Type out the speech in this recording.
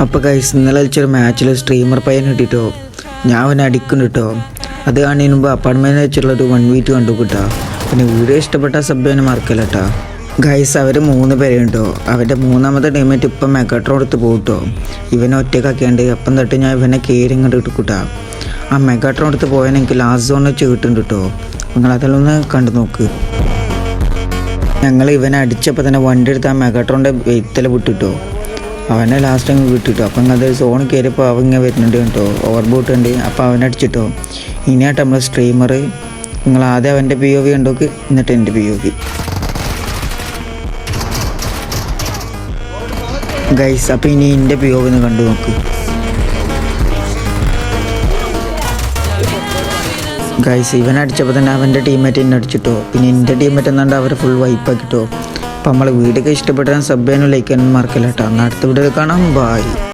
അപ്പോൾ ഗൈസ് ഇന്നലെ കളിച്ചൊരു മാച്ചിൽ സ്ട്രീമർ പയ്യൻ കിട്ടിട്ടോ ഞാൻ അവനെ അടിക്കുന്നു കേട്ടോ. അത് കാണുന്നതിന് മുമ്പ് അപ്പാർട്ട്മെൻറ്റിൽ വെച്ചിട്ടുള്ളൊരു 1v2 കണ്ടു കിട്ടോ. പിന്നെ വീഡിയോ ഇഷ്ടപ്പെട്ട സബ്ബിനെ മറക്കല്ല കേട്ടോ. ഗൈസ് അവർ 3 പേരുണ്ടോ. അവരുടെ മൂന്നാമത്തെ ടീമേറ്റ് ഇപ്പം മെഗാട്രോൺ എടുത്ത് പോകട്ടോ. ഇവനെ ഒറ്റക്കാക്കിയാണ്ട് അപ്പം തൊട്ട് ഞാൻ ഇവനെ കയറി ഇങ്ങോട്ട് ഇട്ടുകൂട്ടാ. ആ മെഗാട്രോൺ എടുത്ത് പോയാൽ എനിക്ക് ലാസ്റ്റ് സോൺ വെച്ച് കിട്ടുന്നുണ്ട് കേട്ടോ. നിങ്ങൾ അതിലൊന്ന് കണ്ടു നോക്ക്. ഞങ്ങൾ ഇവനെ അടിച്ചപ്പോൾ തന്നെ വണ്ടി എടുത്ത് ആ മെഗാട്രോണിൻ്റെ വെയ്ത്തല വിട്ടിട്ടോ. അവനെ ലാസ്റ്റ് അങ്ങ് വിട്ടിട്ടോ. അപ്പം അത് സോൺ കയറിയപ്പോൾ അവൻ ഇങ്ങനെ വരുന്നുണ്ട് കേട്ടോ. ഓവർബോട്ട് ഉണ്ട്. അപ്പോൾ അവനടിച്ചിട്ടോ. ഇനിയാട്ടോ നമ്മൾ സ്ട്രീമർ. നിങ്ങൾ ആദ്യം അവൻ്റെ POV കണ്ടോക്ക്, എന്നിട്ട് എൻ്റെ POV. ഗൈസ് അപ്പോൾ ഇനി എൻ്റെ POV ഒന്ന് കണ്ടു നോക്ക്. ഗൈസ് ഇവനടിച്ചപ്പോൾ തന്നെ അവൻ്റെ ടീമേറ്റ് എന്നെ അടിച്ചിട്ടോ. പിന്നെ എൻ്റെ ടീമേറ്റ് എന്നാണ്ട് അവരെ ഫുൾ വൈപ്പാക്കിട്ടോ. അപ്പോൾ നമ്മൾ വീഡിയോ ഒക്കെ ഇഷ്ടപ്പെട്ടാൽ സബ് ചെയ്യാനും ലൈക്ക് ചെയ്യാനും മറക്കില്ല കേട്ടോ. എന്നാൽ അടുത്ത വീഡിയോയിൽ കാണാം. ബൈ.